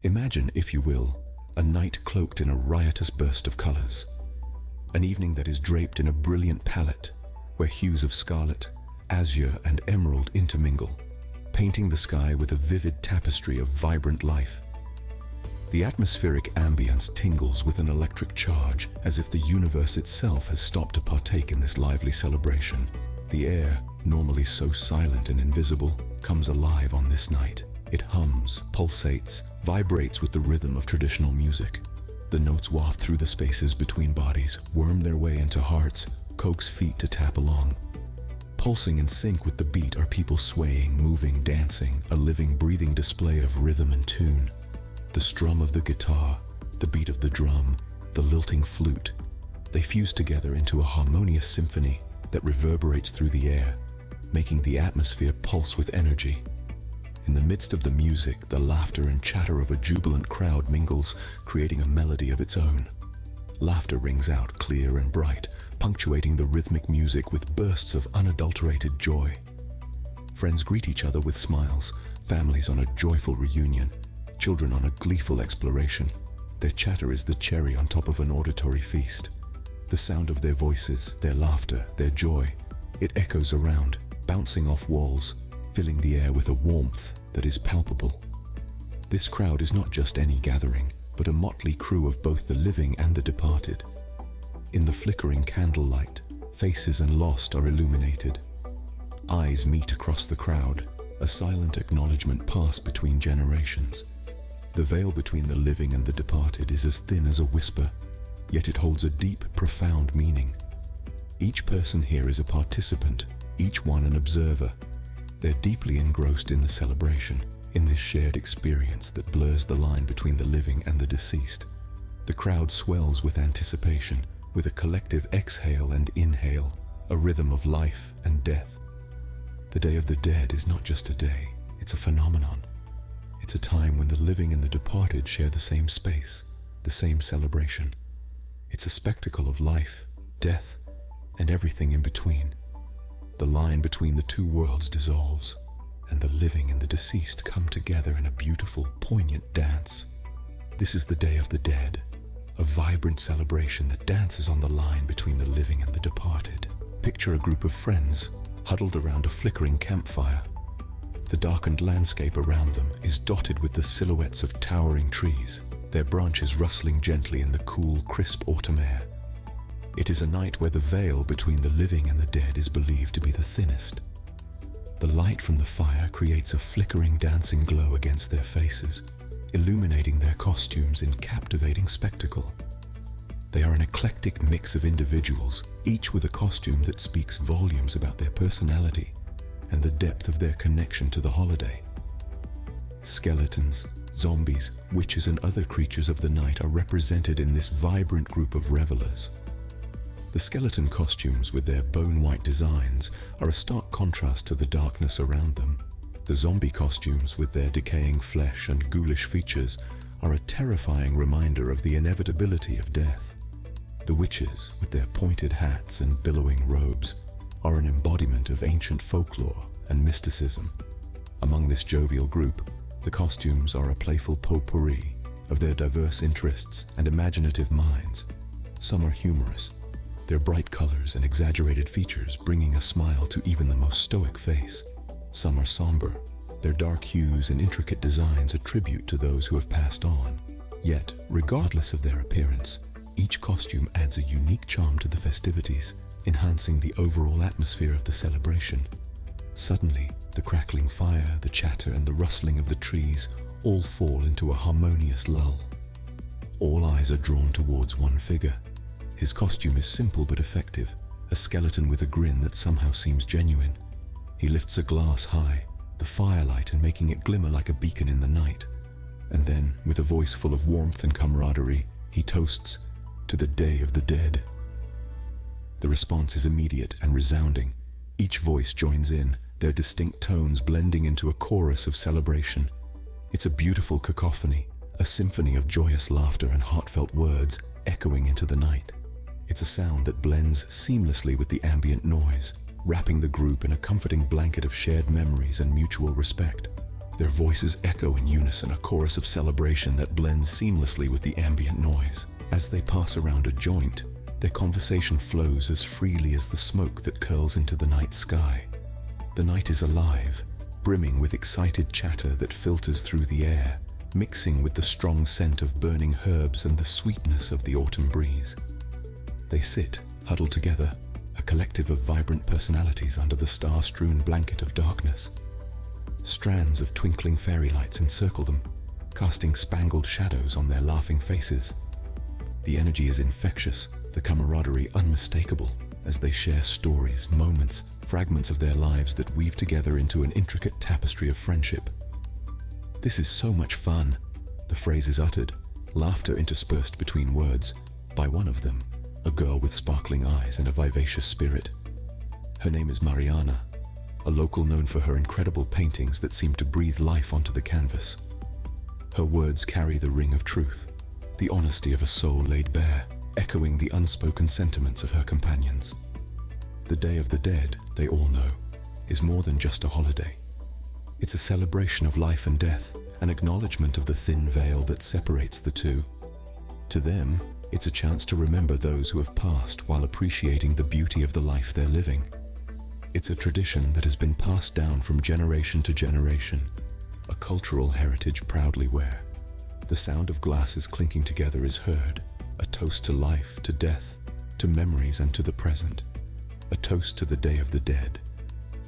Imagine, if you will, a night cloaked in a riotous burst of colors. An evening that is draped in a brilliant palette, where hues of scarlet, azure, and emerald intermingle, painting the sky with a vivid tapestry of vibrant life. The atmospheric ambience tingles with an electric charge, as if the universe itself has stopped to partake in this lively celebration. The air, normally so silent and invisible, comes alive on this night. It hums, pulsates, vibrates with the rhythm of traditional music. The notes waft through the spaces between bodies, worm their way into hearts, coax feet to tap along. Pulsing in sync with the beat are people swaying, moving, dancing, a living, breathing display of rhythm and tune. The strum of the guitar, the beat of the drum, the lilting flute, they fuse together into a harmonious symphony that reverberates through the air, making the atmosphere pulse with energy. In the midst of the music, the laughter and chatter of a jubilant crowd mingles, creating a melody of its own. Laughter rings out clear and bright, punctuating the rhythmic music with bursts of unadulterated joy. Friends greet each other with smiles, families on a joyful reunion, children on a gleeful exploration. Their chatter is the cherry on top of an auditory feast. The sound of their voices, their laughter, their joy, it echoes around, bouncing off walls, filling the air with a warmth that is palpable. This crowd is not just any gathering, but a motley crew of both the living and the departed. In the flickering candlelight, faces and lost are illuminated. Eyes meet across the crowd, a silent acknowledgement passed between generations. The veil between the living and the departed is as thin as a whisper, yet it holds a deep, profound meaning. Each person here is a participant, each one an observer. They're deeply engrossed in the celebration, in this shared experience that blurs the line between the living and the deceased. The crowd swells with anticipation, with a collective exhale and inhale, a rhythm of life and death. The Day of the Dead is not just a day, it's a phenomenon. It's a time when the living and the departed share the same space, the same celebration. It's a spectacle of life, death, and everything in between. The line between the two worlds dissolves, and the living and the deceased come together in a beautiful, poignant dance. This is the Day of the Dead, a vibrant celebration that dances on the line between the living and the departed. Picture a group of friends huddled around a flickering campfire. The darkened landscape around them is dotted with the silhouettes of towering trees, their branches rustling gently in the cool, crisp autumn air. It is a night where the veil between the living and the dead is believed to be the thinnest. The light from the fire creates a flickering, dancing glow against their faces, illuminating their costumes in captivating spectacle. They are an eclectic mix of individuals, each with a costume that speaks volumes about their personality and the depth of their connection to the holiday. Skeletons, zombies, witches, and other creatures of the night are represented in this vibrant group of revelers. The skeleton costumes, with their bone-white designs, are a stark contrast to the darkness around them. The zombie costumes, with their decaying flesh and ghoulish features, are a terrifying reminder of the inevitability of death. The witches, with their pointed hats and billowing robes, are an embodiment of ancient folklore and mysticism. Among this jovial group, the costumes are a playful potpourri of their diverse interests and imaginative minds. Some are humorous, their bright colors and exaggerated features bringing a smile to even the most stoic face. Some are somber, their dark hues and intricate designs a tribute to those who have passed on. Yet, regardless of their appearance, each costume adds a unique charm to the festivities, enhancing the overall atmosphere of the celebration. Suddenly, the crackling fire, the chatter, and the rustling of the trees all fall into a harmonious lull. All eyes are drawn towards one figure. His costume is simple but effective, a skeleton with a grin that somehow seems genuine. He lifts a glass high, the firelight and making it glimmer like a beacon in the night. And then, with a voice full of warmth and camaraderie, he toasts to the Day of the Dead. The response is immediate and resounding. Each voice joins in, their distinct tones blending into a chorus of celebration. It's a beautiful cacophony, a symphony of joyous laughter and heartfelt words echoing into the night. It's a sound that blends seamlessly with the ambient noise, wrapping the group in a comforting blanket of shared memories and mutual respect. Their voices echo in unison, a chorus of celebration that blends seamlessly with the ambient noise. As they pass around a joint, their conversation flows as freely as the smoke that curls into the night sky. The night is alive, brimming with excited chatter that filters through the air, mixing with the strong scent of burning herbs and the sweetness of the autumn breeze. They sit, huddled together, a collective of vibrant personalities under the star-strewn blanket of darkness. Strands of twinkling fairy lights encircle them, casting spangled shadows on their laughing faces. The energy is infectious, the camaraderie unmistakable, as they share stories, moments, fragments of their lives that weave together into an intricate tapestry of friendship. "This is so much fun," the phrase is uttered, laughter interspersed between words, by one of them, a girl with sparkling eyes and a vivacious spirit. Her name is Mariana, a local known for her incredible paintings that seem to breathe life onto the canvas. Her words carry the ring of truth, the honesty of a soul laid bare, echoing the unspoken sentiments of her companions. The Day of the Dead, they all know, is more than just a holiday. It's a celebration of life and death, an acknowledgement of the thin veil that separates the two. To them, it's a chance to remember those who have passed while appreciating the beauty of the life they're living. It's a tradition that has been passed down from generation to generation, a cultural heritage proudly wear. The sound of glasses clinking together is heard, a toast to life, to death, to memories and to the present, a toast to the Day of the Dead.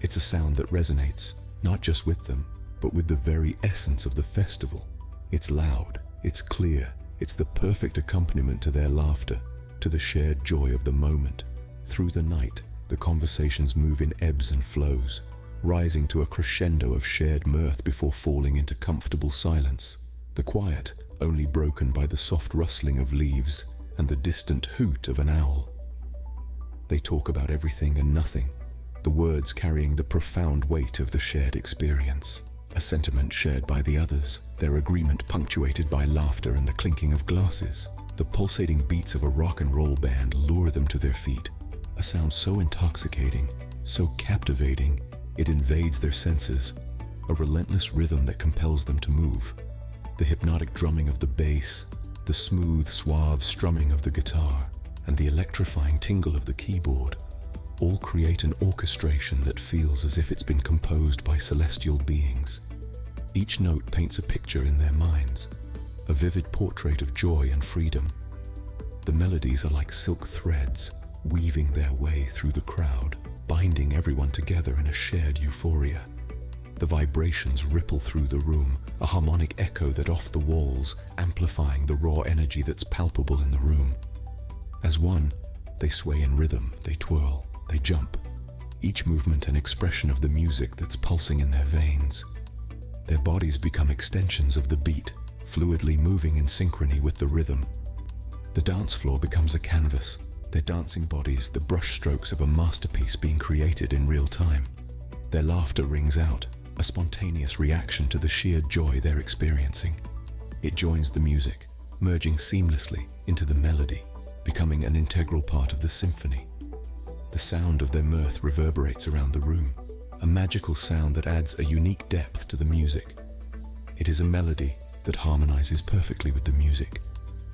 It's a sound that resonates, not just with them, but with the very essence of the festival. It's loud, it's clear, it's the perfect accompaniment to their laughter, to the shared joy of the moment. Through the night, the conversations move in ebbs and flows, rising to a crescendo of shared mirth before falling into comfortable silence. The quiet only broken by the soft rustling of leaves and the distant hoot of an owl. They talk about everything and nothing, the words carrying the profound weight of the shared experience, a sentiment shared by the others, their agreement punctuated by laughter and the clinking of glasses. The pulsating beats of a rock and roll band lure them to their feet, a sound so intoxicating, so captivating, it invades their senses, a relentless rhythm that compels them to move. The hypnotic drumming of the bass, the smooth, suave strumming of the guitar, and the electrifying tingle of the keyboard all create an orchestration that feels as if it's been composed by celestial beings. Each note paints a picture in their minds, a vivid portrait of joy and freedom. The melodies are like silk threads, weaving their way through the crowd, binding everyone together in a shared euphoria. The vibrations ripple through the room, a harmonic echo that off the walls, amplifying the raw energy that's palpable in the room. As one, they sway in rhythm, they twirl, they jump, each movement an expression of the music that's pulsing in their veins. Their bodies become extensions of the beat, fluidly moving in synchrony with the rhythm. The dance floor becomes a canvas, their dancing bodies the brushstrokes of a masterpiece being created in real time. Their laughter rings out, a spontaneous reaction to the sheer joy they're experiencing. It joins the music, merging seamlessly into the melody, becoming an integral part of the symphony. The sound of their mirth reverberates around the room, a magical sound that adds a unique depth to the music. It is a melody that harmonizes perfectly with the music,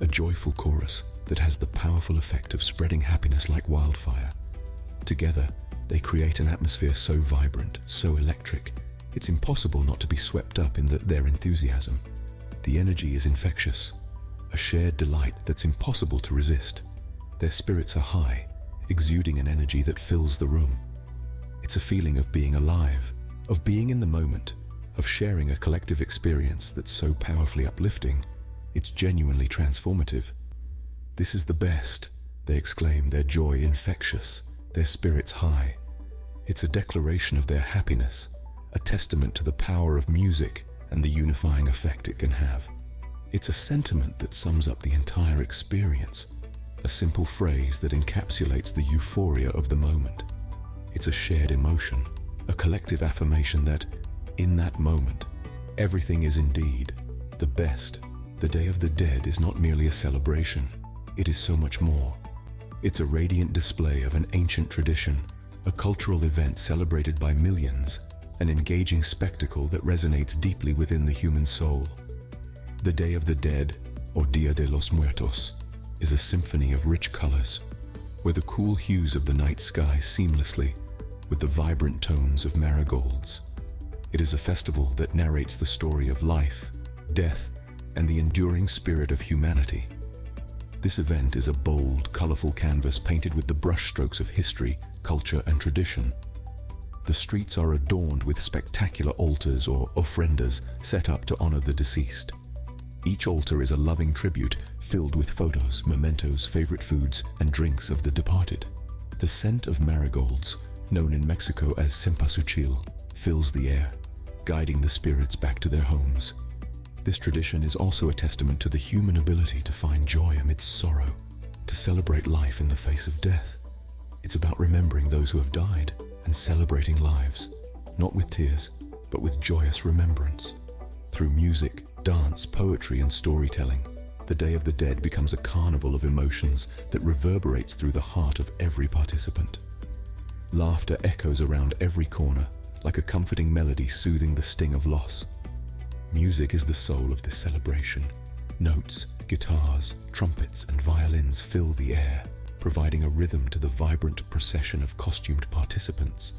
a joyful chorus that has the powerful effect of spreading happiness like wildfire. Together, they create an atmosphere so vibrant, so electric, it's impossible not to be swept up in their enthusiasm. The energy is infectious, a shared delight that's impossible to resist. Their spirits are high, exuding an energy that fills the room. It's a feeling of being alive, of being in the moment, of sharing a collective experience that's so powerfully uplifting, it's genuinely transformative. "This is the best," they exclaim, their joy infectious, their spirits high. It's a declaration of their happiness, a testament to the power of music and the unifying effect it can have. It's a sentiment that sums up the entire experience, a simple phrase that encapsulates the euphoria of the moment. It's a shared emotion, a collective affirmation that, in that moment, everything is indeed the best. The Day of the Dead is not merely a celebration, it is so much more. It's a radiant display of an ancient tradition, a cultural event celebrated by millions, an engaging spectacle that resonates deeply within the human soul. The Day of the Dead, or Dia de los Muertos, is a symphony of rich colors, where the cool hues of the night sky seamlessly with the vibrant tones of marigolds. It is a festival that narrates the story of life, death, and the enduring spirit of humanity. This event is a bold, colorful canvas painted with the brushstrokes of history, culture, and tradition. The streets are adorned with spectacular altars or ofrendas set up to honor the deceased. Each altar is a loving tribute filled with photos, mementos, favorite foods, and drinks of the departed. The scent of marigolds, known in Mexico as cempasúchil, fills the air, guiding the spirits back to their homes. This tradition is also a testament to the human ability to find joy amidst sorrow, to celebrate life in the face of death. It's about remembering those who have died and celebrating lives, not with tears, but with joyous remembrance. Through music, dance, poetry, and storytelling, the Day of the Dead becomes a carnival of emotions that reverberates through the heart of every participant. Laughter echoes around every corner, like a comforting melody soothing the sting of loss. Music is the soul of this celebration. Notes, guitars, trumpets, and violins fill the air, providing a rhythm to the vibrant procession of costumed participants.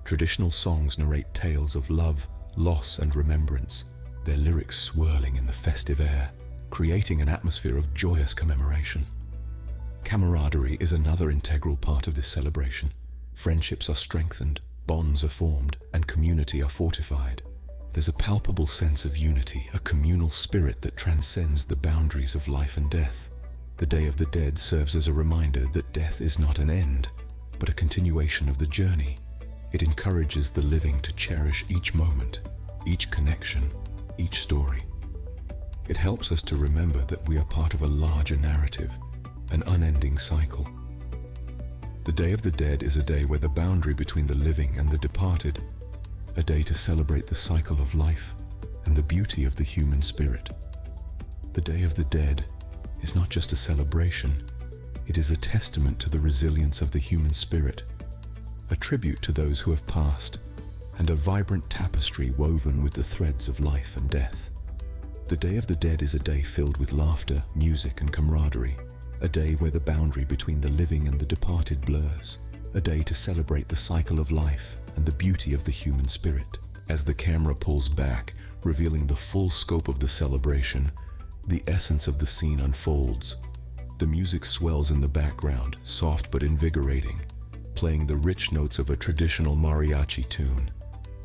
Traditional songs narrate tales of love, loss, and remembrance, their lyrics swirling in the festive air, creating an atmosphere of joyous commemoration. Camaraderie is another integral part of this celebration. Friendships are strengthened, bonds are formed, and community are fortified. There's a palpable sense of unity, a communal spirit that transcends the boundaries of life and death. The Day of the Dead serves as a reminder that death is not an end, but a continuation of the journey. It encourages the living to cherish each moment, each connection, each story. It helps us to remember that we are part of a larger narrative, an unending cycle. The Day of the Dead is a day where the boundary between the living and the departed, a day to celebrate the cycle of life and the beauty of the human spirit. The Day of the Dead is not just a celebration, it is a testament to the resilience of the human spirit, a tribute to those who have passed, and a vibrant tapestry woven with the threads of life and death. The Day of the Dead is a day filled with laughter, music, and camaraderie, a day where the boundary between the living and the departed blurs, a day to celebrate the cycle of life and the beauty of the human spirit. As the camera pulls back, revealing the full scope of the celebration, the essence of the scene unfolds. The music swells in the background, soft but invigorating, playing the rich notes of a traditional mariachi tune.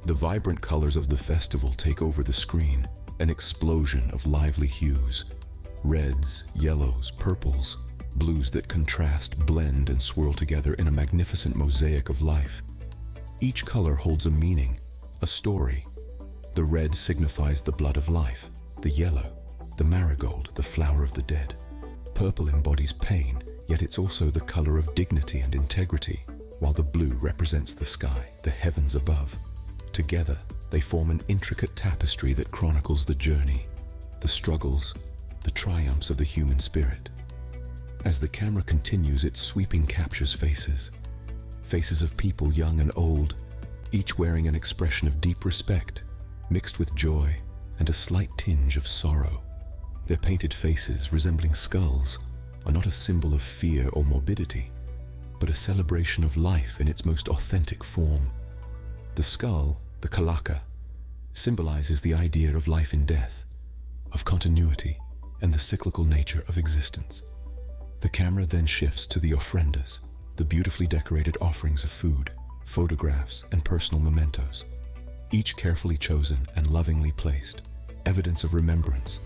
The vibrant colors of the festival take over the screen, an explosion of lively hues. Reds, yellows, purples, blues that contrast, blend, and swirl together in a magnificent mosaic of life. Each color holds a meaning, a story. The red signifies the blood of life, the yellow, the marigold, the flower of the dead. Purple embodies pain, yet it's also the color of dignity and integrity, while the blue represents the sky, the heavens above. Together, they form an intricate tapestry that chronicles the journey, the struggles, the triumphs of the human spirit. As the camera continues, its sweeping captures faces of people young and old, each wearing an expression of deep respect, mixed with joy and a slight tinge of sorrow. Their painted faces, resembling skulls, are not a symbol of fear or morbidity, but a celebration of life in its most authentic form. The skull, the kalaka, symbolizes the idea of life in death, of continuity, and the cyclical nature of existence. The camera then shifts to the ofrendas, the beautifully decorated offerings of food, photographs, and personal mementos, each carefully chosen and lovingly placed, evidence of remembrance,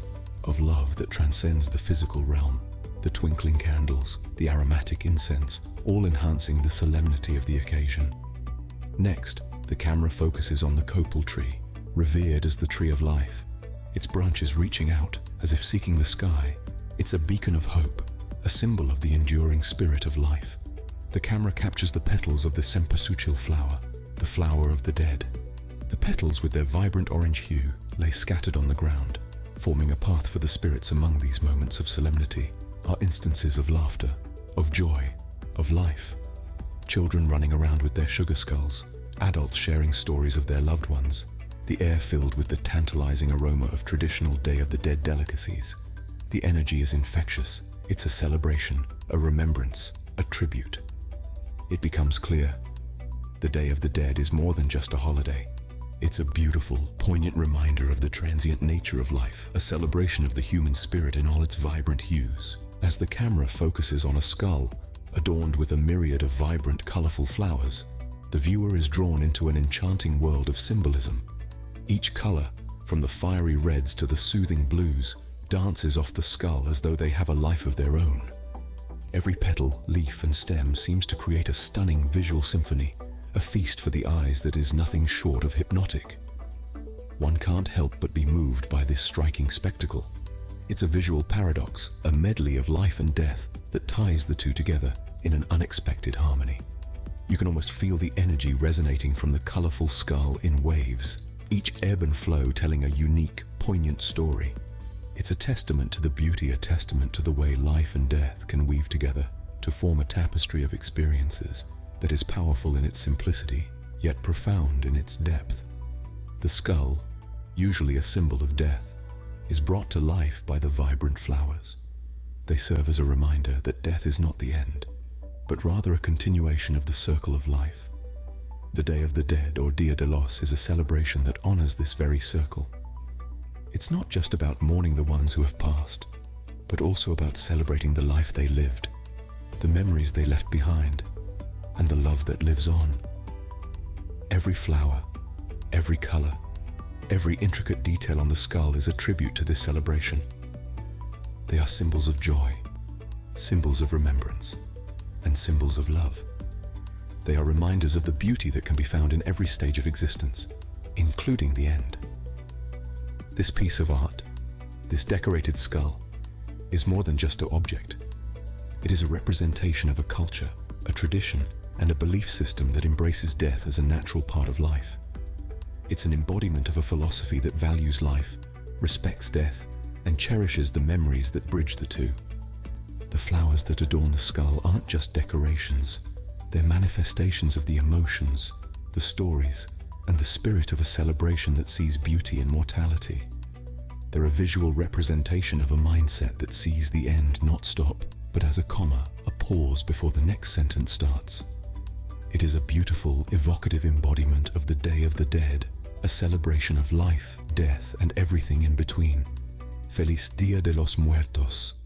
of love that transcends the physical realm. The twinkling candles, the aromatic incense, all enhancing the solemnity of the occasion. Next, the camera focuses on the copal tree, revered as the tree of life, its branches reaching out as if seeking the sky. It's a beacon of hope, a symbol of the enduring spirit of life. The camera captures the petals of the cempasúchil flower, the flower of the dead. The petals, with their vibrant orange hue, lay scattered on the ground, forming a path for the spirits. Among these moments of solemnity are instances of laughter, of joy, of life. Children running around with their sugar skulls, adults sharing stories of their loved ones, the air filled with the tantalizing aroma of traditional Day of the Dead delicacies. The energy is infectious. It's a celebration, a remembrance, a tribute. It becomes clear. The Day of the Dead is more than just a holiday. It's a beautiful, poignant reminder of the transient nature of life, a celebration of the human spirit in all its vibrant hues. As the camera focuses on a skull, adorned with a myriad of vibrant, colorful flowers, the viewer is drawn into an enchanting world of symbolism. Each color, from the fiery reds to the soothing blues, dances off the skull as though they have a life of their own. Every petal, leaf, and stem seems to create a stunning visual symphony, a feast for the eyes that is nothing short of hypnotic. One can't help but be moved by this striking spectacle. It's a visual paradox, a medley of life and death that ties the two together in an unexpected harmony. You can almost feel the energy resonating from the colorful skull in waves, each ebb and flow telling a unique, poignant story. It's a testament to the beauty, a testament to the way life and death can weave together to form a tapestry of experiences that is powerful in its simplicity, yet profound in its depth. The skull, usually a symbol of death, is brought to life by the vibrant flowers. They serve as a reminder that death is not the end, but rather a continuation of the circle of life. The Day of the Dead, or Dia de los, is a celebration that honors this very circle. It's not just about mourning the ones who have passed, but also about celebrating the life they lived, the memories they left behind, and the love that lives on. Every flower, every color, every intricate detail on the skull is a tribute to this celebration. They are symbols of joy, symbols of remembrance, and symbols of love. They are reminders of the beauty that can be found in every stage of existence, including the end. This piece of art, this decorated skull, is more than just an object. It is a representation of a culture, a tradition, and a belief system that embraces death as a natural part of life. It's an embodiment of a philosophy that values life, respects death, and cherishes the memories that bridge the two. The flowers that adorn the skull aren't just decorations. They're manifestations of the emotions, the stories, and the spirit of a celebration that sees beauty in mortality. They're a visual representation of a mindset that sees the end not stop, but as a comma, a pause before the next sentence starts. It is a beautiful, evocative embodiment of the Day of the Dead, a celebration of life, death, and everything in between. Feliz Dia de los Muertos.